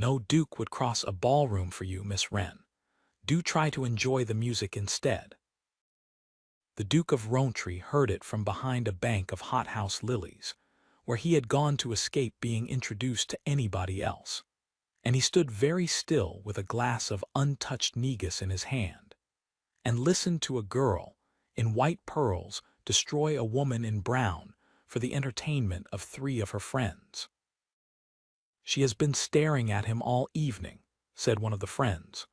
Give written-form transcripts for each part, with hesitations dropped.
No duke would cross a ballroom for you, Miss Wren. Do try to enjoy the music instead. The Duke of Rowntree heard it from behind a bank of hothouse lilies, where he had gone to escape being introduced to anybody else, and he stood very still with a glass of untouched negus in his hand, and listened to a girl in white pearls destroy a woman in brown for the entertainment of 3 of her friends. "She has been staring at him all evening," said one of the friends.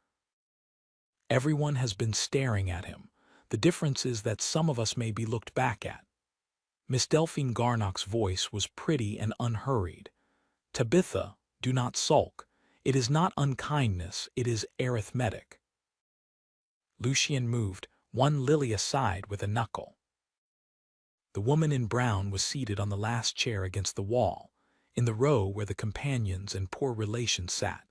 "Everyone has been staring at him. The difference is that some of us may be looked back at." Miss Delphine Garnock's voice was pretty and unhurried. "Tabitha, do not sulk. It is not unkindness, it is arithmetic." Lucian moved one lily aside with a knuckle. The woman in brown was seated on the last chair against the wall, in the row where the companions and poor relations sat,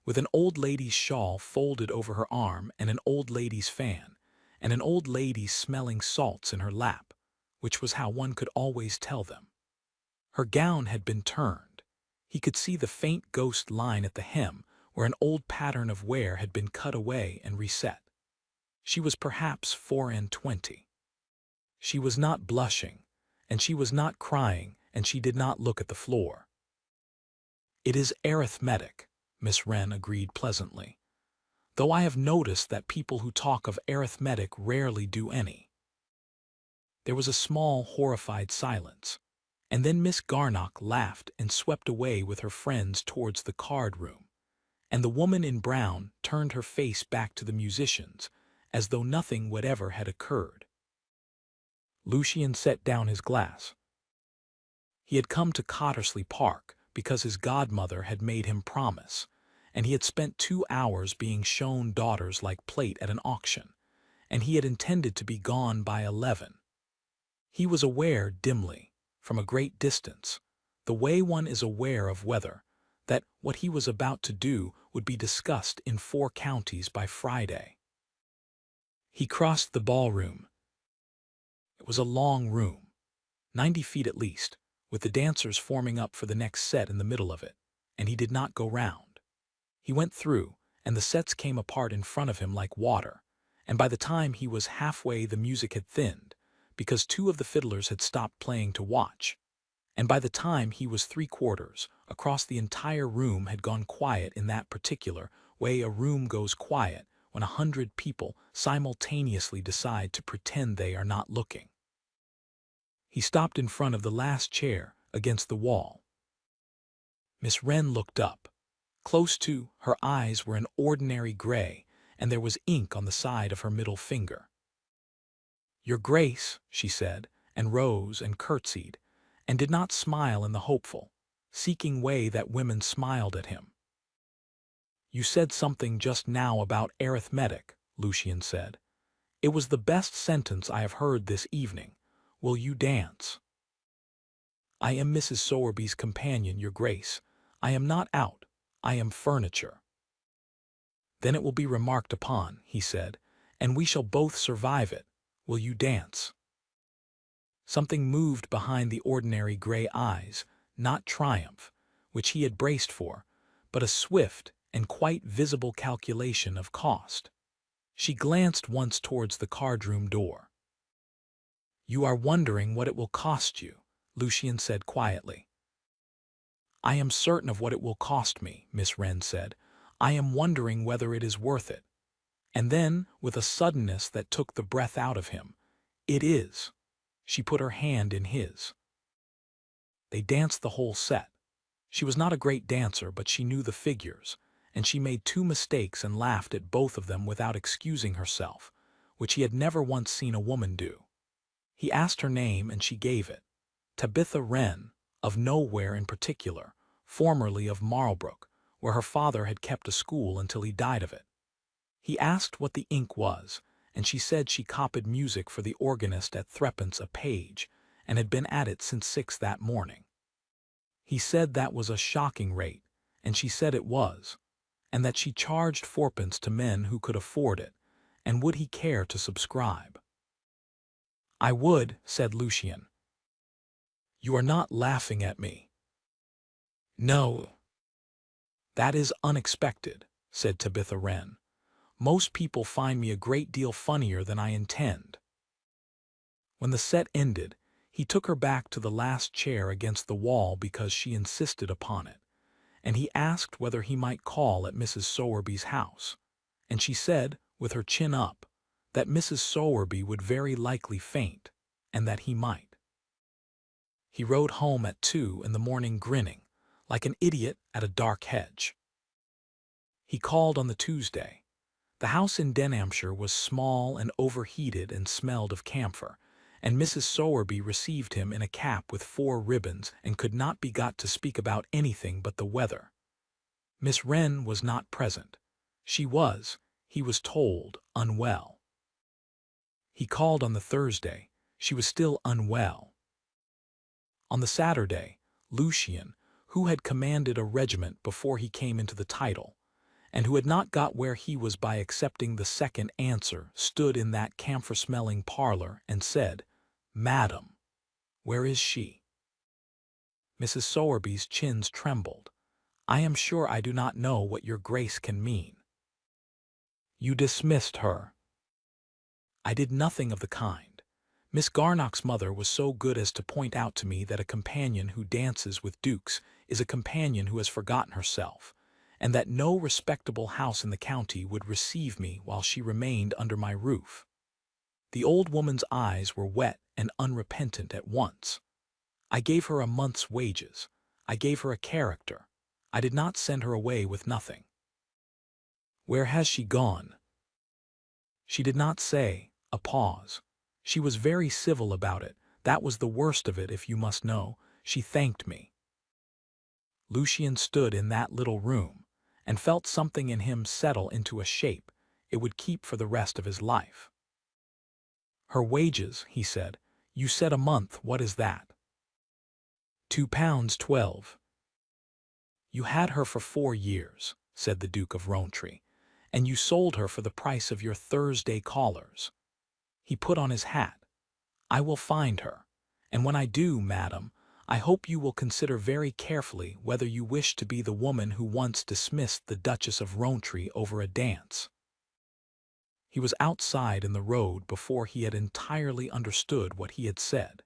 with an old lady's shawl folded over her arm and an old lady's fan, and an old lady smelling salts in her lap, which was how one could always tell them. Her gown had been turned. He could see the faint ghost line at the hem where an old pattern of wear had been cut away and reset. She was perhaps 24. She was not blushing, and she was not crying, and she did not look at the floor. "It is arithmetic," Miss Wren agreed pleasantly, "though I have noticed that people who talk of arithmetic rarely do any." There was a small, horrified silence, and then Miss Garnock laughed and swept away with her friends towards the card room, and the woman in brown turned her face back to the musicians as though nothing whatever had occurred. Lucian set down his glass. He had come to Cottersley Park because his godmother had made him promise, and he had spent 2 hours being shown daughters like plate at an auction, and he had intended to be gone by 11. He was aware dimly, from a great distance, the way one is aware of weather, that what he was about to do would be discussed in 4 counties by Friday. He crossed the ballroom. It was a long room, 90 feet at least, with the dancers forming up for the next set in the middle of it, and he did not go round. He went through, and the sets came apart in front of him like water, and by the time he was halfway the music had thinned, because 2 of the fiddlers had stopped playing to watch, and by the time he was 3/4 across the entire room had gone quiet in that particular way a room goes quiet when 100 people simultaneously decide to pretend they are not looking. He stopped in front of the last chair against the wall. Miss Wren looked up. Close to her eyes were an ordinary gray, and there was ink on the side of her middle finger. "Your Grace," she said, and rose and curtsied, and did not smile in the hopeful, seeking way that women smiled at him. "You said something just now about arithmetic," Lucian said. "It was the best sentence I have heard this evening. Will you dance?" "I am Mrs. Sowerby's companion, Your Grace. I am not out. I am furniture." "Then it will be remarked upon," he said, "and we shall both survive it. Will you dance?" Something moved behind the ordinary gray eyes, not triumph, which he had braced for, but a swift and quite visible calculation of cost. She glanced once towards the card-room door. "You are wondering what it will cost you," Lucian said quietly. "I am certain of what it will cost me," Miss Wren said. "I am wondering whether it is worth it." And then, with a suddenness that took the breath out of him, "It is." She put her hand in his. They danced the whole set. She was not a great dancer, but she knew the figures, and she made 2 mistakes and laughed at both of them without excusing herself, which he had never once seen a woman do. He asked her name, and she gave it. Tabitha Wren, of nowhere in particular, formerly of Marlbrook, where her father had kept a school until he died of it. He asked what the ink was, and she said she copied music for the organist at 3d a page, and had been at it since 6 that morning. He said that was a shocking rate, and she said it was, and that she charged 4d to men who could afford it, and would he care to subscribe? "I would," said Lucian. "You are not laughing at me?" "No." "That is unexpected," said Tabitha Wren. "Most people find me a great deal funnier than I intend." When the set ended, he took her back to the last chair against the wall because she insisted upon it, and he asked whether he might call at Mrs. Sowerby's house, and she said, with her chin up, that Mrs. Sowerby would very likely faint, and that he might. He rode home at 2 in the morning grinning, like an idiot at a dark hedge. He called on the Tuesday. The house in Denhamshire was small and overheated and smelled of camphor, and Mrs. Sowerby received him in a cap with 4 ribbons and could not be got to speak about anything but the weather. Miss Wren was not present. She was, he was told, unwell. He called on the Thursday. She was still unwell. On the Saturday, Lucian, who had commanded a regiment before he came into the title, and who had not got where he was by accepting the second answer, stood in that camphor-smelling parlor and said, "Madam, where is she?" Mrs. Sowerby's chins trembled. "I am sure I do not know what your grace can mean." "You dismissed her." "I did nothing of the kind. Miss Garnock's mother was so good as to point out to me that a companion who dances with dukes is a companion who has forgotten herself, and that no respectable house in the county would receive me while she remained under my roof." The old woman's eyes were wet and unrepentant at once. "I gave her a month's wages. I gave her a character. I did not send her away with nothing." "Where has she gone?" "She did not say." A pause. "She was very civil about it. That was the worst of it, if you must know. She thanked me." Lucian stood in that little room, and felt something in him settle into a shape it would keep for the rest of his life. "Her wages," he said. "You said a month. What is that?" £2.12. "You had her for 4 years," said the Duke of Rowntree, "and you sold her for the price of your Thursday callers." He put on his hat. "I will find her, and when I do, madam, I hope you will consider very carefully whether you wish to be the woman who once dismissed the Duchess of Rowntree over a dance." He was outside in the road before he had entirely understood what he had said,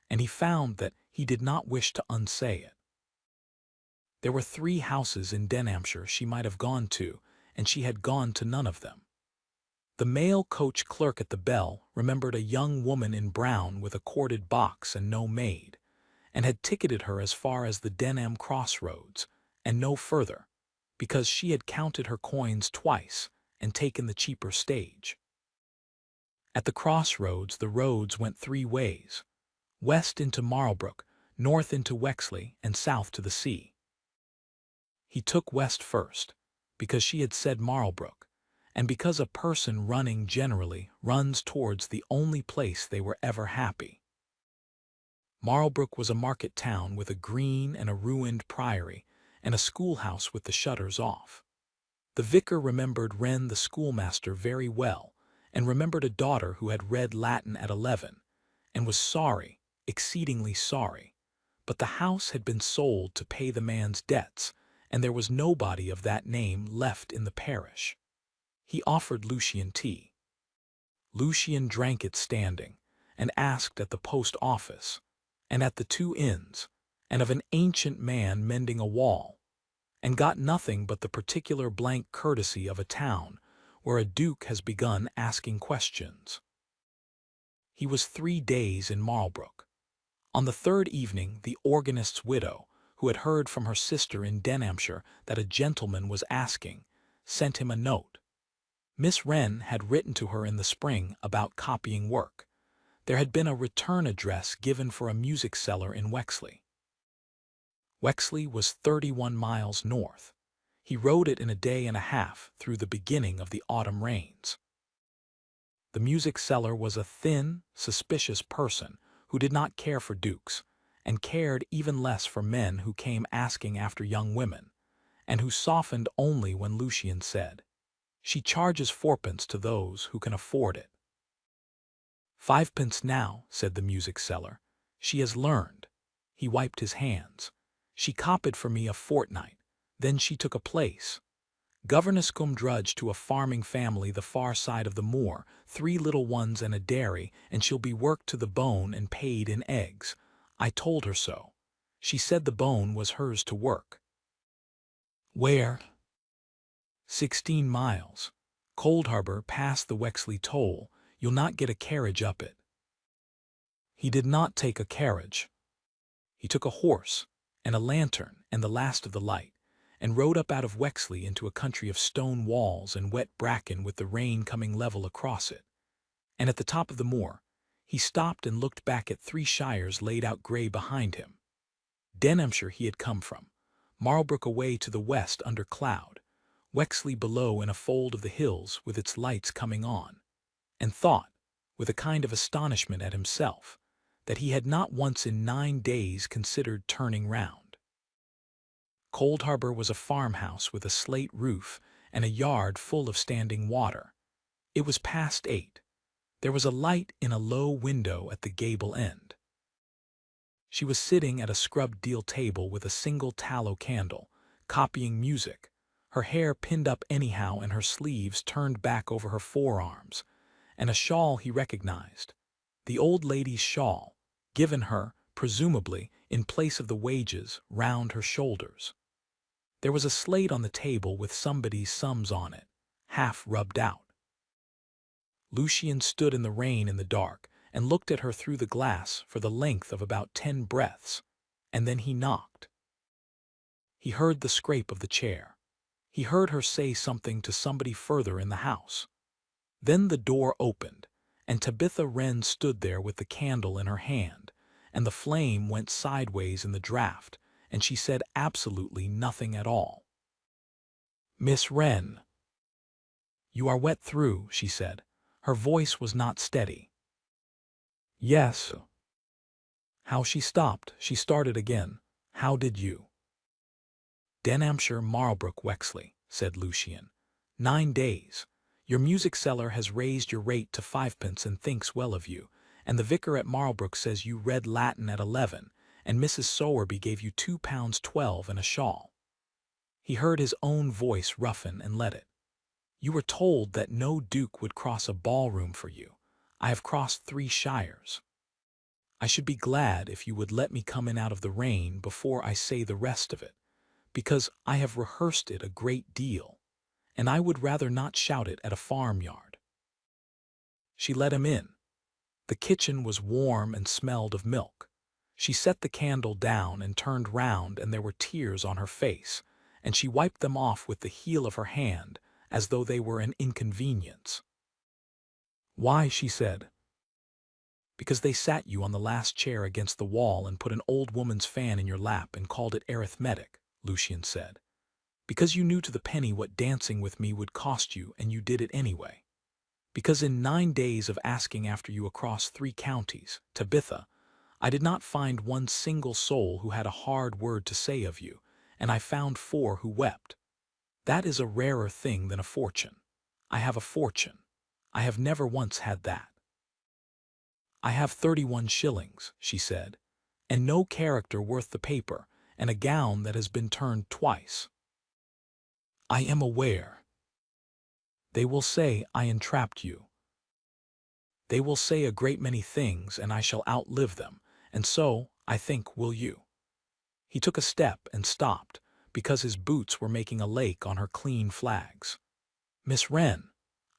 and he found that he did not wish to unsay it. There were 3 houses in Denhamshire she might have gone to, and she had gone to none of them. The mail coach clerk at the bell remembered a young woman in brown with a corded box and no maid, and had ticketed her as far as the Denham crossroads, and no further, because she had counted her coins twice and taken the cheaper stage. At the crossroads the roads went 3 ways: west into Marlbrook, north into Wexley, and south to the sea. He took west first, because she had said Marlbrook, and because a person running generally runs towards the only place they were ever happy. Marlbrook was a market town with a green and a ruined priory, and a schoolhouse with the shutters off. The vicar remembered Wren the schoolmaster very well, and remembered a daughter who had read Latin at 11, and was sorry, exceedingly sorry, but the house had been sold to pay the man's debts, and there was nobody of that name left in the parish. He offered Lucian tea. Lucian drank it standing, and asked at the post office, and at the 2 inns, and of an ancient man mending a wall, and got nothing but the particular blank courtesy of a town where a duke has begun asking questions. He was 3 days in Marlbrook. On the 3rd evening the organist's widow, who had heard from her sister in Denhamshire that a gentleman was asking, sent him a note. Miss Wren had written to her in the spring about copying work. There had been a return address given for a music seller in Wexley. Wexley was 31 miles north. He rode it in a day and a half through the beginning of the autumn rains. The music seller was a thin, suspicious person who did not care for dukes, and cared even less for men who came asking after young women, and who softened only when Lucian said, "She charges 4d. to those who can afford it." "5d. now," said the music seller. "She has learned." He wiped his hands. "She copied for me a fortnight. Then she took a place. Governess cum drudge to a farming family the far side of the moor, 3 little ones and a dairy, and she'll be worked to the bone and paid in eggs. I told her so. She said the bone was hers to work. Where? 16 miles. Cold Harbor past the Wexley toll. You'll not get a carriage up it. He did not take a carriage. He took a horse, and a lantern, and the last of the light, and rode up out of Wexley into a country of stone walls and wet bracken with the rain coming level across it. And at the top of the moor, he stopped and looked back at 3 shires laid out grey behind him. Denhamshire he had come from, Marlbrook away to the west under cloud, Wexley below in a fold of the hills with its lights coming on, and thought, with a kind of astonishment at himself, that he had not once in 9 days considered turning round. Cold Harbor was a farmhouse with a slate roof and a yard full of standing water. It was past 8. There was a light in a low window at the gable end. She was sitting at a scrubbed deal table with a single tallow candle, copying music, her hair pinned up anyhow and her sleeves turned back over her forearms, and a shawl he recognized, the old lady's shawl, given her, presumably, in place of the wages, round her shoulders. There was a slate on the table with somebody's sums on it, half rubbed out. Lucian stood in the rain in the dark and looked at her through the glass for the length of about 10 breaths, and then he knocked. He heard the scrape of the chair. He heard her say something to somebody further in the house. Then the door opened, and Tabitha Wren stood there with the candle in her hand, and the flame went sideways in the draught, and she said absolutely nothing at all. "Miss Wren." "You are wet through," she said. Her voice was not steady. "Yes." How she stopped, she started again. "How did you?" "Denhamshire, Marlbrook, Wexley," said Lucian. 9 days. Your music seller has raised your rate to 5 pence and thinks well of you, and the vicar at Marlbrook says you read Latin at 11, and Mrs. Sowerby gave you £2.12 and a shawl. He heard his own voice roughen and let it. You were told that no duke would cross a ballroom for you. I have crossed 3 shires. I should be glad if you would let me come in out of the rain before I say the rest of it, because I have rehearsed it a great deal, and I would rather not shout it at a farmyard. She let him in. The kitchen was warm and smelled of milk. She set the candle down and turned round, and there were tears on her face, and she wiped them off with the heel of her hand as though they were an inconvenience. "Why?" she said. "Because they sat you on the last chair against the wall and put an old woman's fan in your lap and called it arithmetic," Lucian said. "Because you knew to the penny what dancing with me would cost you, and you did it anyway. Because in 9 days of asking after you across 3 counties, Tabitha, I did not find one single soul who had a hard word to say of you, and I found 4 who wept. That is a rarer thing than a fortune. I have a fortune. I have never once had that." "I have 31 shillings," she said, "and no character worth the paper, and a gown that has been turned twice." "I am aware. They will say I entrapped you. They will say a great many things, and I shall outlive them, and so, I think, will you." He took a step and stopped, because his boots were making a lake on her clean flags. "Miss Wren,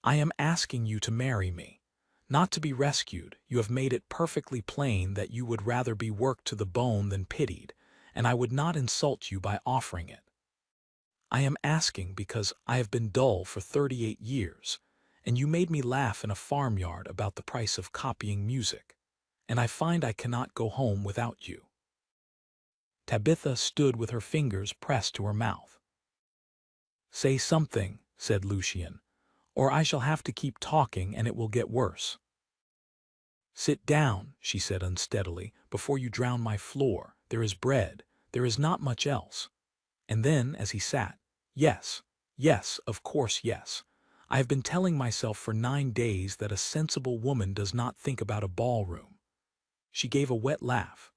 I am asking you to marry me. Not to be rescued. You have made it perfectly plain that you would rather be worked to the bone than pitied, and I would not insult you by offering it. I am asking because I have been dull for 38 years, and you made me laugh in a farmyard about the price of copying music, and I find I cannot go home without you." Tabitha stood with her fingers pressed to her mouth. "Say something," said Lucian, "or I shall have to keep talking and it will get worse." "Sit down," she said unsteadily, "before you drown my floor. There is bread. There is not much else." And then, as he sat, "Yes, yes, of course yes. I have been telling myself for 9 days that a sensible woman does not think about a ballroom." She gave a wet laugh.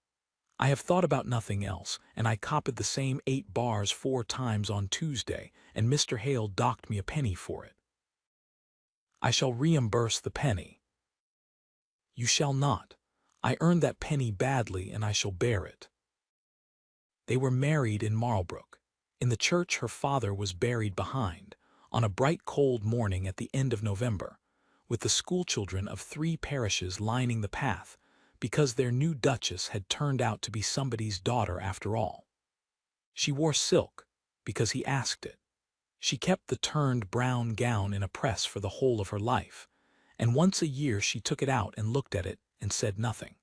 I have thought about nothing else, and I copied the same 8 bars 4 times on Tuesday, and Mr. Hale docked me a penny for it. I shall reimburse the penny. You shall not. I earned that penny badly, and I shall bear it. They were married in Marlbrook. In the church her father was buried behind, on a bright cold morning at the end of November, with the schoolchildren of 3 parishes lining the path, because their new duchess had turned out to be somebody's daughter after all. She wore silk, because he asked it. She kept the turned brown gown in a press for the whole of her life, and once a year she took it out and looked at it and said nothing.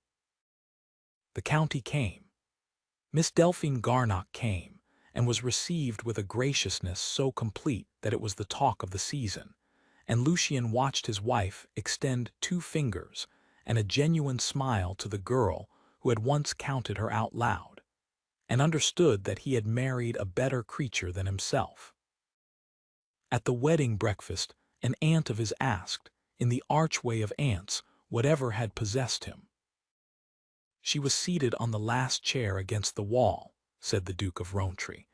The county came. Miss Delphine Garnock came, and was received with a graciousness so complete that it was the talk of the season, and Lucien watched his wife extend 2 fingers and a genuine smile to the girl who had once counted her out loud, and understood that he had married a better creature than himself. At the wedding breakfast, an aunt of his asked, in the archway of aunts, whatever had possessed him. She was seated on the last chair against the wall, said the Duke of Rowntree,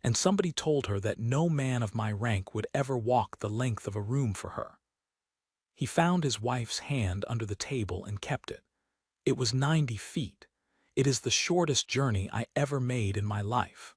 and somebody told her that no man of my rank would ever walk the length of a room for her. He found his wife's hand under the table and kept it. It was 90 feet. It is the shortest journey I ever made in my life.